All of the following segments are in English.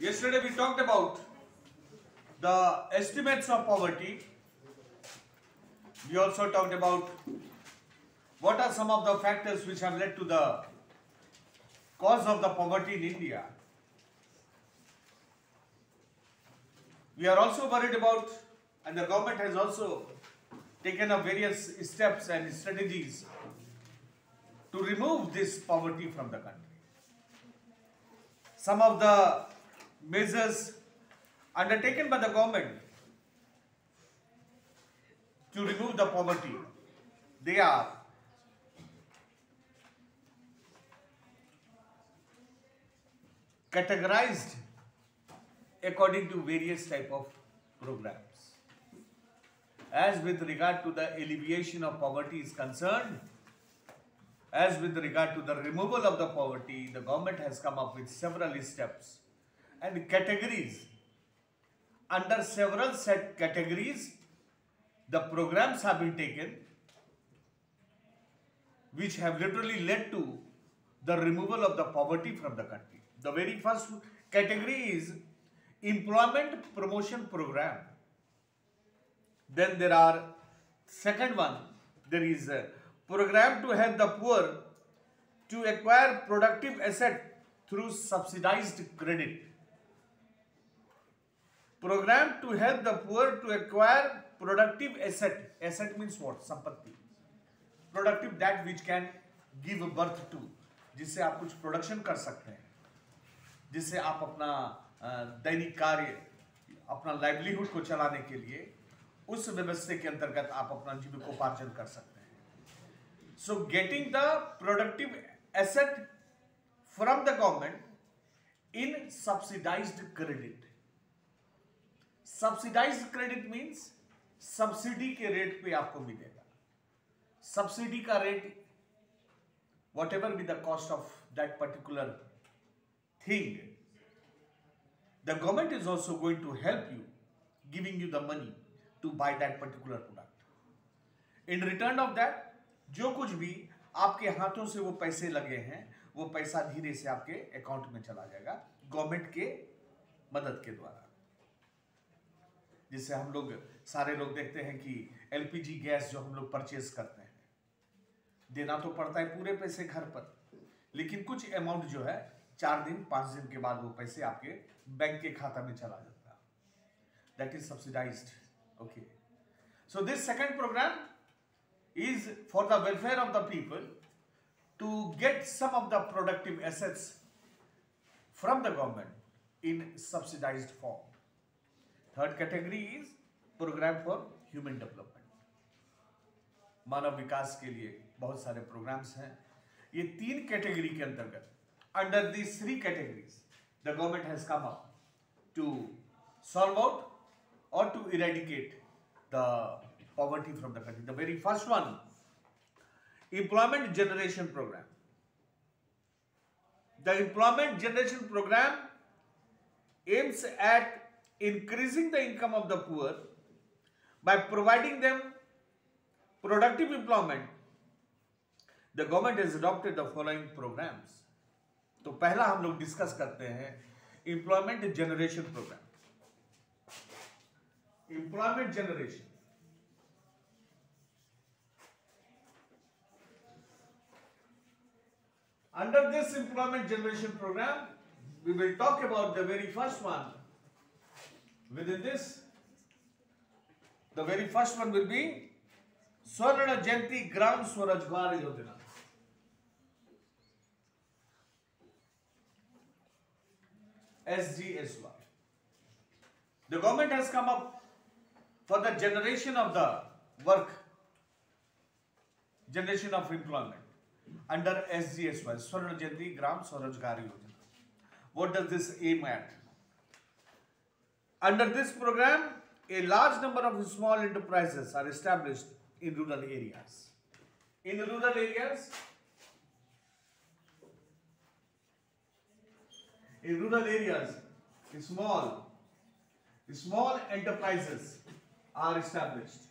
Yesterday we talked about the estimates of poverty. We also talked about what are some of the factors which have led to the cause of the poverty in India. We are also worried about, and the government has also taken up various steps and strategies to remove this poverty from the country. Some of the measures undertaken by the government to remove the poverty, they are categorized according to various type of programs. As with regard to the alleviation of poverty is concerned, as with regard to the removal of the poverty, the government has come up with several steps and categories. Under several set categories, the programs have been taken which have literally led to the removal of the poverty from the country. The very first category is employment promotion program. Then there are second one, there is a program to help the poor to acquire productive asset through subsidized credit. Program to help the poor to acquire productive asset. Asset means what? Sampatti. Productive, that which can give birth to, जिससे आप कुछ production कर सकते हैं, जिससे आप अपना दैनिक कार्य, अपना लाइवलीहुड को चलाने के लिए उस व्यवस्था के अंतर्गत आप अपना जीविकोपार्जन कर सकते हैं. So getting the productive asset from the government in subsidized credit. Subsidized credit means subsidy के रेट पे आपको मिलेगा. सब्सिडी का rate, whatever be the cost of that particular thing, the government is also going to help you, giving you the money to buy that particular product. In return of that, जो कुछ भी आपके हाथों से वो पैसे लगे हैं, वो पैसा धीरे से आपके अकाउंट में चला जाएगा गवर्नमेंट के मदद के द्वारा. जिससे हम लोग सारे लोग देखते हैं कि एलपीजी गैस जो हम लोग परचेज करते हैं, देना तो पड़ता है पूरे पैसे घर पर, लेकिन कुछ अमाउंट जो है 4 दिन 5 दिन के बाद वो पैसे आपके बैंक के खाता में चला जाता है. That is subsidised. Okay, so this second programme is for the welfare of the people to get some of the productive assets from the government in subsidized form. Third category is program for human development. मानव विकास के लिए बहुत सारे programmes हैं. ये 3 category के अंतर्गत, under these 3 categories, the government has come up to solve out or to eradicate the poverty from the country. The very first one, employment generation program. The employment generation program aims at increasing the income of the poor by providing them productive employment. The government has adopted the following programs. तो पहला हम लोग discuss करते हैं employment generation program. Employment generation. Under this employment generation program, we will talk about the very first one. Within this, the very first one will be Swarna Jayanti Gram Swarajgar Yojana. SGSY. The government has come up for the generation of the work, generation of employment, under SGSY, Swarna Jayanti Gram Swarajgar Yojana. What does this aim at? Under this program, a large number of small enterprises are established in rural areas. In rural areas, small enterprises are established.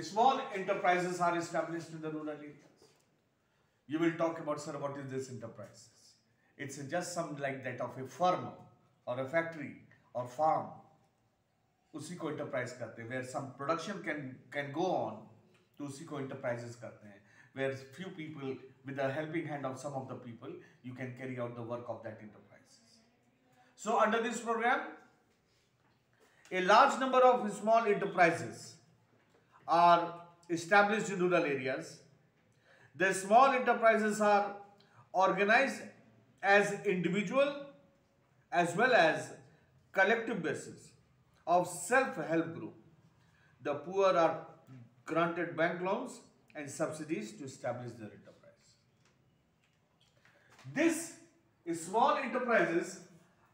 Small enterprises are established in the rural areas. You will talk about, sir, what is this enterprise? It's just some like that of a firm or a factory or farm. उसी को enterprise कहते हैं. Where some production can go on, तो उसी को enterprises कहते हैं. Where few people, with the helping hand of some of the people, you can carry out the work of that enterprises. So under this program, a large number of small enterprises are established in rural areas. The small enterprises are organized as individual as well as collective basis of self-help group. The poor are granted bank loans and subsidies to establish their enterprise. These small enterprises,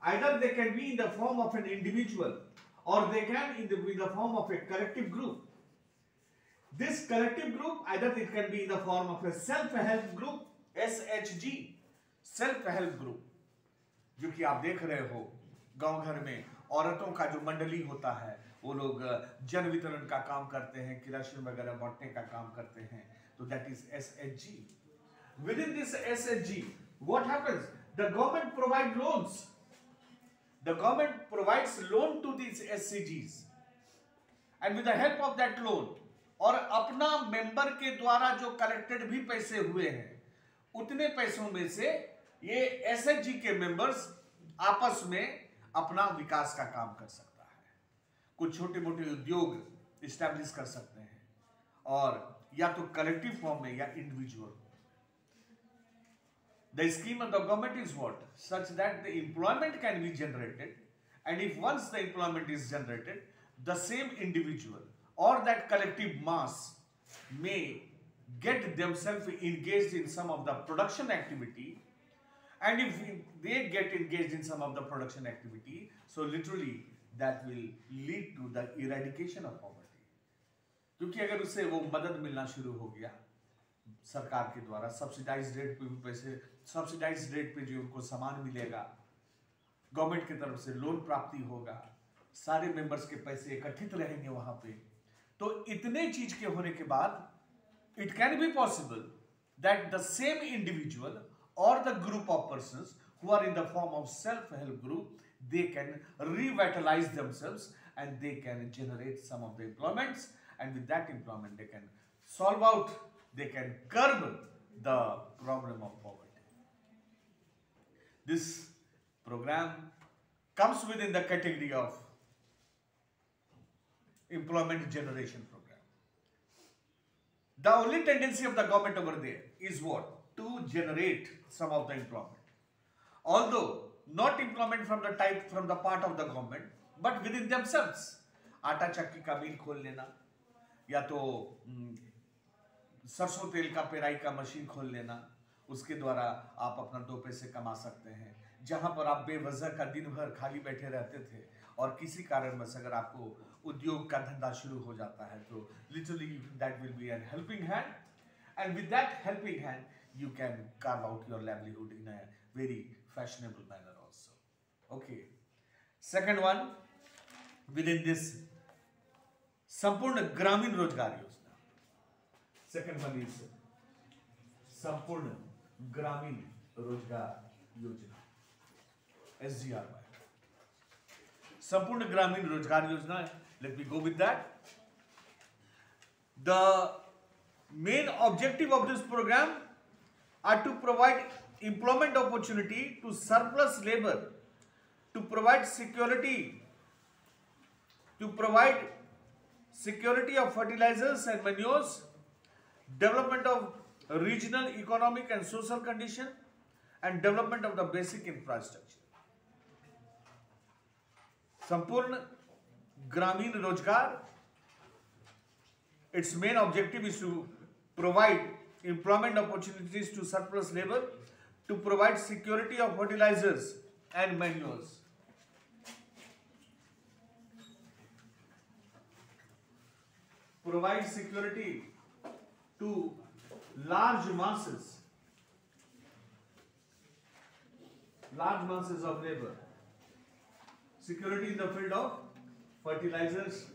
either they can be in the form of an individual or they can in the form of a collective group. This collective group, either it can be in the form of a self-help group, SHG, self-help group, जो कि आप देख रहे हो गांव घर में औरतों का जो मंडली होता है, वो लोग जन वितरण का काम करते हैं, किरासन वगैरह बांटने का काम करते हैं, तो that is SHG. Within this SHG, what happens? The government provides loans. The government provides loan to these SCGs, and with the help of that loan, और अपना मेंबर के द्वारा जो कलेक्टेड भी पैसे हुए हैं, उतने पैसों में से ये एसएचजी के मेंबर्स आपस में अपना विकास का काम कर सकता है. कुछ छोटे मोटे उद्योग इस्टेब्लिश कर सकते हैं, और या तो कलेक्टिव फॉर्म में या individual. The scheme of the government is what? Such that the employment can be generated, and if once the employment is generated, the same individual or that collective mass may get themselves engaged in some of the production activity, and if they get engaged in some of the production activity, so literally that will lead to the eradication of poverty. क्योंकि अगर उससे वो मदद मिलना शुरू हो गया सरकार के द्वारा, सब्सिडाइज्ड रेट पे भी पैसे, सब्सिडाइज्ड रेट पे जो उनको सामान मिलेगा, गवर्नमेंट की तरफ से लोन प्राप्ति होगा, सारे मेंबर्स के पैसे एकत्रित रहेंगे वहां पे, तो इतने चीज के होने के बाद it can be possible that the same individual or the group of persons who are in the form of self-help group, they can revitalize themselves and they can generate some of the employments, and with that employment they can solve out, they can curb the problem of poverty. This program comes within the category of employment generation program. The only tendency of the government over there is what? To generate some of the employment, although not employment from the part of the government, but within themselves. आटा चक्की का मिल खोल लेना, या तो सरसों तेल का पेराई का मशीन खोल लेना, उसके द्वारा आप अपना दो पैसे कमा सकते हैं. जहां पर आप बेवजह का दिन भर खाली बैठे रहते थे और किसी कारणवश अगर आपको उद्योग का धंधा शुरू हो जाता है, तो literally that will be an helping hand, and with that helping hand you can carve out your livelihood in a very fashionable manner also. Okay. Second one, within this Sampurna Gramin Rozgar Yojana. Second one is Sampurna Gramin Rozgar Yojana, SGRY. Sampurna Gramin Rozgar Yojana, let me go with that. The main objective of this program are to provide employment opportunity to surplus labor, to provide security of fertilizers and manures, development of regional economic and social condition, and development of the basic infrastructure. Sampurna Gramin Rozgar, its main objective is to provide employment opportunities to surplus labor, to provide security of fertilizers and manures. Provide security to large masses of labor. Security in the field of fertilizers,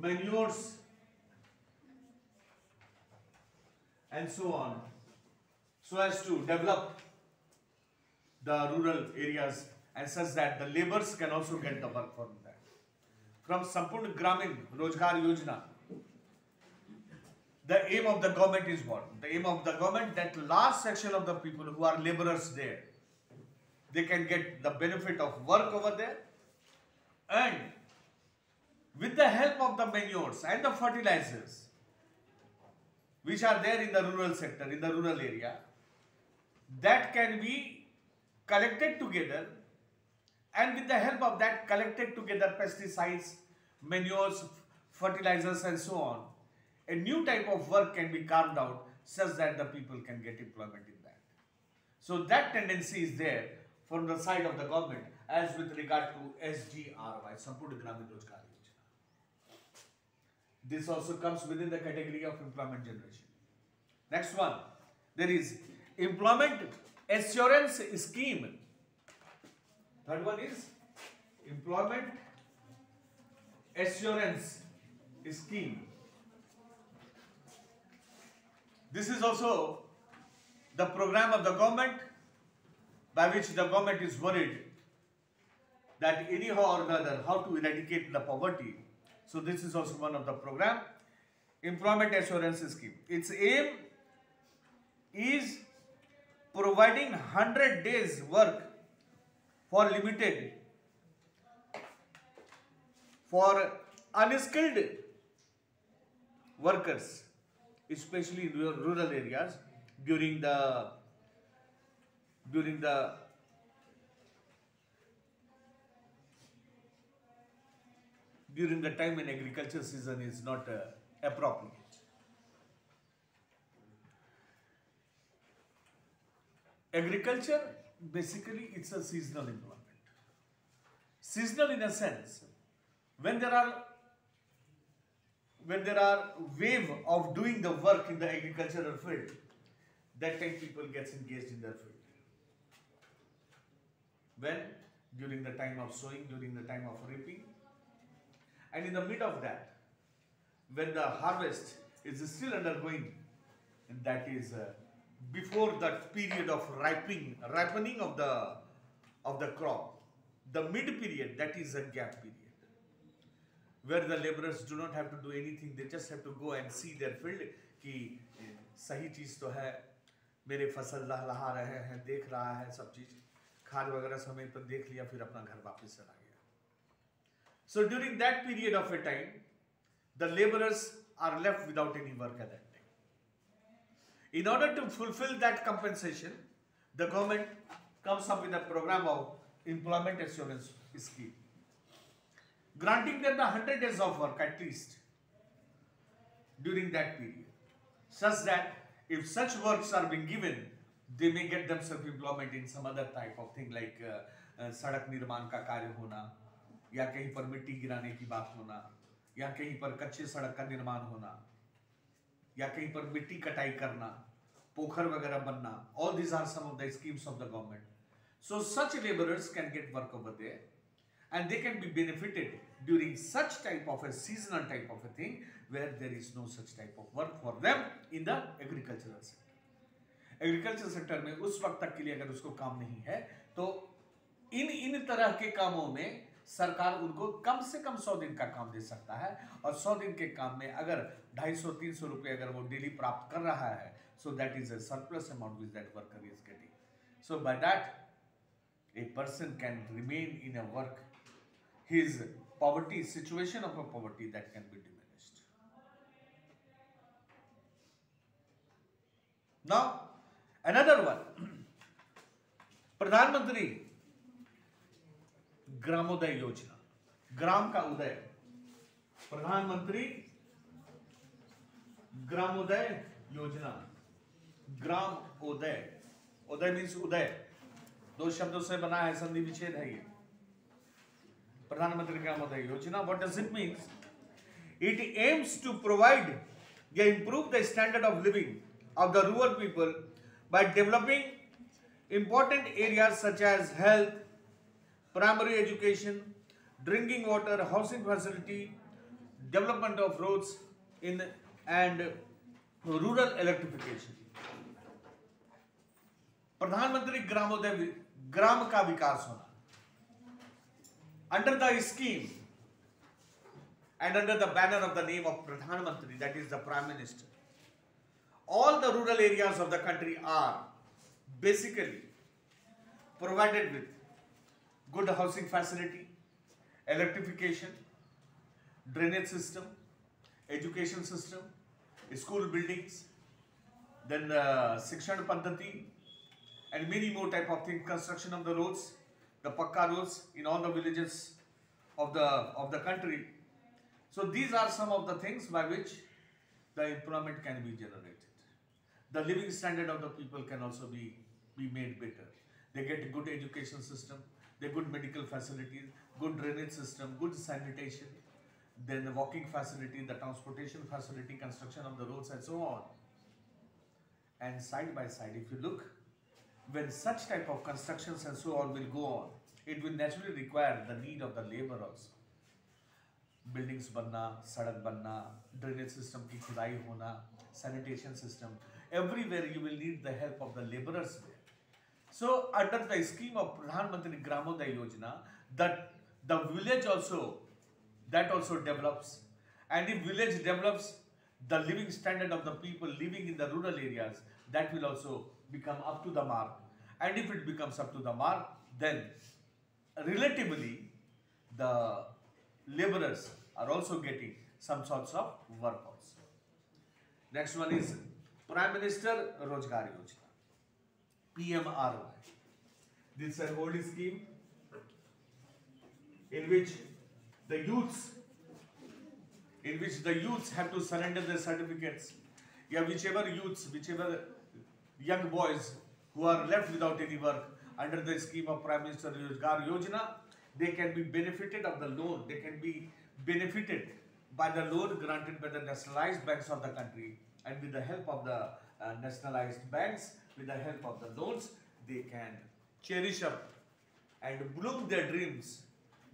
manures, and so on, so as to develop the rural areas and such that the laborers can also get the work from that. From Sampurna Gramin Rozgar Yojana, the aim of the government is what? The aim of the government that last section of the people who are laborers there, they can get the benefit of work over there, and with the help of the manures and the fertilizers which are there in the rural sector, in the rural area, that can be collected together, and with the help of that collected together pesticides, manures, fertilizers and so on, a new type of work can be carved out such that the people can get employment in that. So that tendency is there from the side of the government as with regard to SGRY, Sampurna Gramin Rozgar Yojana. This also comes within the category of employment generation. Next one, there is Employment Assurance Scheme. Third one is Employment Assurance Scheme. This is also the program of the government by which the government is worried that anyhow or the other how to eradicate the poverty. So this is also one of the program, Employment Assurance Scheme. Its aim is providing 100 days work for limited, for unskilled workers, especially in rural areas during the time when agriculture season is not appropriate. Agriculture, basically, it's a seasonal employment. Seasonal in a sense, when there are wave of doing the work in the agricultural field, that time people gets engaged in their field. When? During the time of sowing, during the time of reaping, and in the mid of that, when the harvest is still undergoing, and that is before that period of ripening of the crop, the mid period, that is a gap period, where the laborers do not have to do anything, they just have to go and see their field कि सही चीज तो है, मेरे फसल लहलहा रहे हैं, देख रहा है सब चीज, खाद वगैरह समय पर देख लिया, फिर अपना घर वापस चला गया. So during that period of a time, the laborers are left without any work at that time. In order to fulfill that compensation, the government comes up with a program of Employment Assurance Scheme, granting them the 100 days of work at least during that period, such that if such works are being given, they may get themselves employment in some other type of thing like सड़क निर्माण का कार्य होना, या कहीं पर मिट्टी गिराने की बात होना, या कहीं पर कच्चे सड़क का निर्माण होना, या कहीं पर मिट्टी कटाई करना, पोखर वगैरह बनना. All these are some of the schemes of the government. So such laborers can get work over there, and they can be benefited during such type of a seasonal type of a thing where there is no such type of work for them in the agricultural sector. Agriculture sector में उस वक्त तक के लिए अगर उसको काम नहीं है, तो इन तरह के कामों में सरकार उनको कम से कम 100 दिन का काम दे सकता है, और 100 दिन के काम में अगर 250-300 रुपए अगर वो डेली प्राप्त कर रहा है, so that is a surplus amount which that worker is getting. So by that, a person can remain in a work, his poverty, situation of a poverty, that can be diminished. Now, another one, प्रधानमंत्री ग्रामोदय योजना, ग्राम का उदय, प्रधानमंत्री ग्रामोदय योजना, ग्राम उदय, उदय means उदय, दो शब्दों से बना है, संधि विच्छेद है ये. प्रधानमंत्री ग्रामोदय योजना, what does it mean? It aims to provide या improve the standard of living of the rural people by developing important areas such as health, primary education, drinking water, housing facility, development of roads and rural electrification. प्रधानमंत्री ग्रामोदय ग्राम का विकास होना, under the scheme and under the banner of the name of Pradhan Mantri, that is the Prime Minister, all the rural areas of the country are basically provided with good housing facility, electrification, drainage system, education system, school buildings, then Shikshan Paddhati, and many more type of things, construction of the roads, the Pakka roads in all the villages of the country. So these are some of the things by which the employment can be generated. The living standard of the people can also be made better. They get good education system, they good medical facilities, good drainage system, good sanitation, then the walking facility, the transportation facility, construction of the roads and so on. And side by side, if you look, when such type of constructions and so on will go on, it will naturally require the need of the labor also. Buildings बनना, सड़क बनना, drainage system की खुदाई होना, sanitation system, everywhere you will need the help of the laborers there. So under the scheme of Pradhan Mantri Gramoday Yojana, that the village also, that also develops, and if village develops, the living standard of the people living in the rural areas, that will also become up to the mark. And if it becomes up to the mark, then relatively the laborers are also getting some sorts of work also. Next one is Prime Minister Rozgar Yojana, PMRY. This is an old scheme in which the youths have to surrender their certificates. Yeah, whichever young boys who are left without any work, under the scheme of Prime Minister Rozgar Yojana, they can be benefited of the loan. They can be benefited by the loan granted by the nationalized banks of the country, and with the help of the nationalized banks, with the help of the loans, they can cherish up and bloom their dreams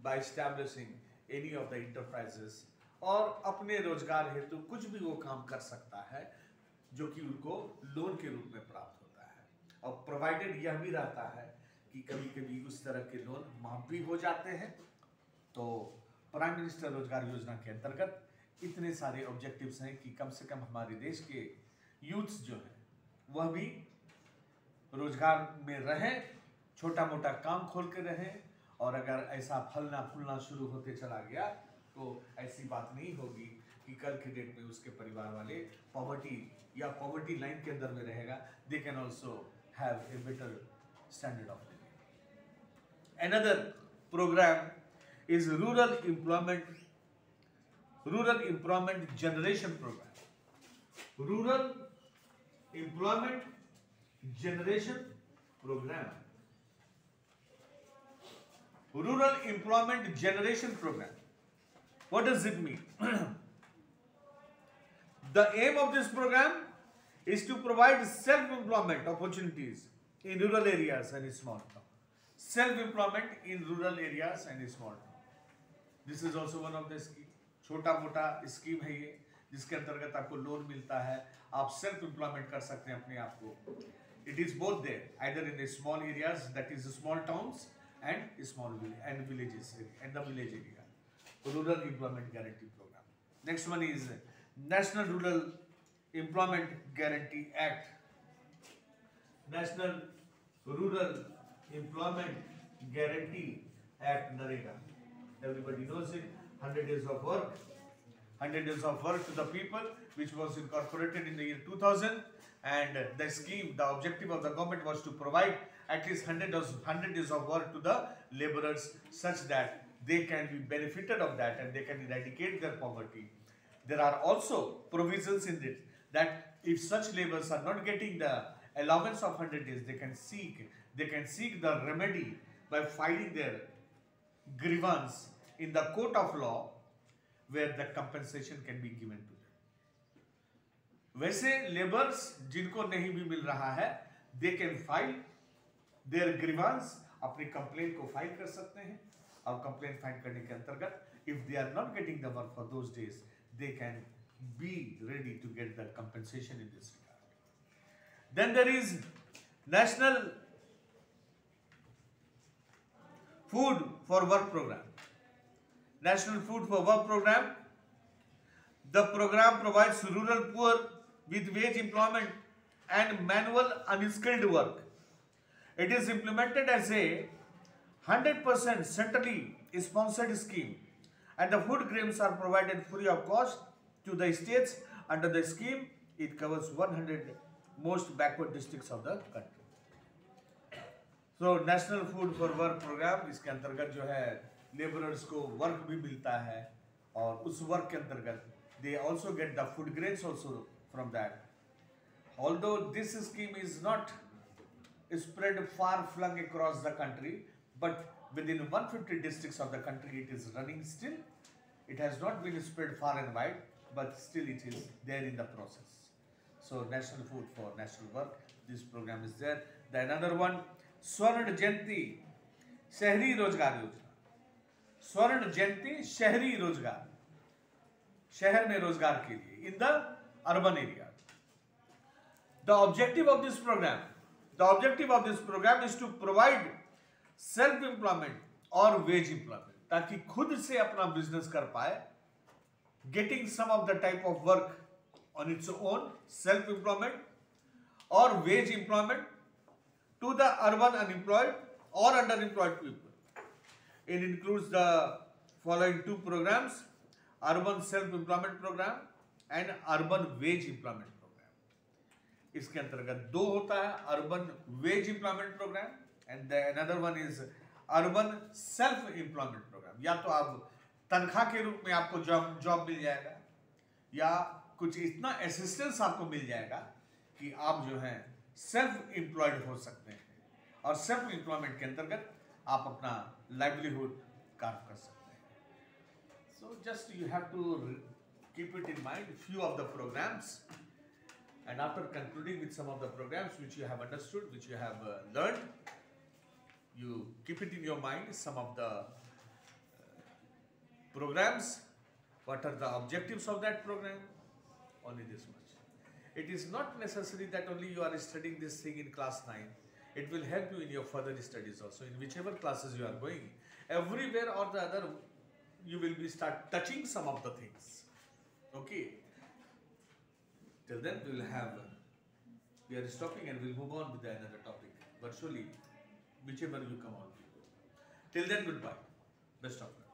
by establishing any of the enterprises, और अपने रोजगार हेतु कुछ भी वो काम कर सकता है जो कि उनको लोन के रूप में प्राप्त होता है। और प्रोवाइडेड यह भी रहता है कि कभी कभी उस तरह के लोन माफ भी हो जाते हैं। तो प्राइम मिनिस्टर रोजगार योजना के अंतर्गत इतने सारे ऑब्जेक्टिव्स हैं कि कम से कम हमारे देश के यूथ्स जो हैं वह भी रोजगार में रहें, छोटा मोटा काम खोल के रहें, और अगर ऐसा फलना फूलना शुरू होते चला गया तो ऐसी बात नहीं होगी कि कल के डेट में उसके परिवार वाले पॉवर्टी या पॉवर्टी लाइन के अंदर में रहेगा। They can also have a better standard of living. Another programme is rural employment generation programme. Rural employment generation programme, Rural Employment Generation Program. What does it mean? The aim of this program is to provide self-employment opportunities in rural areas and small towns. Self-employment in rural areas and small towns. This is also one of the scheme. छोटा मोटा scheme है ये, जिसके अंतर्गत आपको loan मिलता है, आप सेल्फ एम्प्लॉयमेंट कर सकते हैं अपने आप को। It is both there, either in the small areas, that is the small towns, and small villages and the village area. Rural Employment Guarantee Program. Next one is National Rural Employment Guarantee Act. National Rural Employment Guarantee Act, NREGA. Everybody knows it. 100 days of work. 100 days of work to the people, which was incorporated in the year 2000. And the scheme, the objective of the government was to provide at least 100 days of work to the laborers, such that they can be benefited of that and they can eradicate their poverty. There are also provisions in it that if such laborers are not getting the allowance of 100 days, they can seek the remedy by filing their grievance in the court of law, where the compensation can be given to them. वैसे labours जिनको नहीं भी मिल रहा है, they can file their grievance, अपनी complaint को file कर सकते हैं, और कंप्लेंट फाइल करने के अंतर्गत if they are not getting the work for those days, they can be ready to get the compensation in this regard. Then there is National Food for Work Program. National Food for Work Program. The program provides rural poor with wage employment and manual unskilled work. It is implemented as a 100% centrally sponsored scheme, and the food grains are provided free of cost to the states. Under the scheme, it covers 100 most backward districts of the country. So national food for work programme, इसके अंतर्गत जो है labourers को work भी मिलता है, और उस वर्क के अंतर्गत they also get the food grains also from that. Although this scheme is not spread far flung across the country, but within 150 districts of the country it is running still. It has not been spread far and wide, but still it is there in the process. So National Food for National Work, this program is there. Then another one, Swarna Jayanti Shahri Rozgar Yojana. Swarna Jayanti Shahri Rozgar, शहर में रोजगार के लिए, in the urban area. The objective of this program is to provide self employment or wage employment, ताकि खुद से अपना business कर पाए, getting some of the type of work on its own, self employment or wage employment to the urban unemployed or underemployed people. It includes the following two programs: urban self employment programme and urban wage employment programme. इसके अंतर्गत दो होता है, urban wage employment programme and another one is urban self employment programme. या तो आप तनख्वाह के रूप में आपको जॉब मिल जाएगा, या कुछ इतना असिस्टेंस आपको मिल जाएगा कि आप जो है सेल्फ एम्प्लॉयड हो सकते हैं, और सेल्फ एम्प्लॉयमेंट के अंतर्गत आप अपना लाइवलीहुड कार्य कर सकते हैं। So just you have to keep it in mind, few of the programs, and after concluding with some of the programs which you have understood, which you have learned, you keep it in your mind, some of the programs, what are the objectives of that program, only this much. It is not necessary that only you are studying this thing in class 9. It will help you in your further studies also, in whichever classes you are going. Everywhere or the other, you will be start touching some of the things. Okay. Till then we are stopping and we'll move on with another topic virtually, whichever you come on. Till then, goodbye. Best of luck.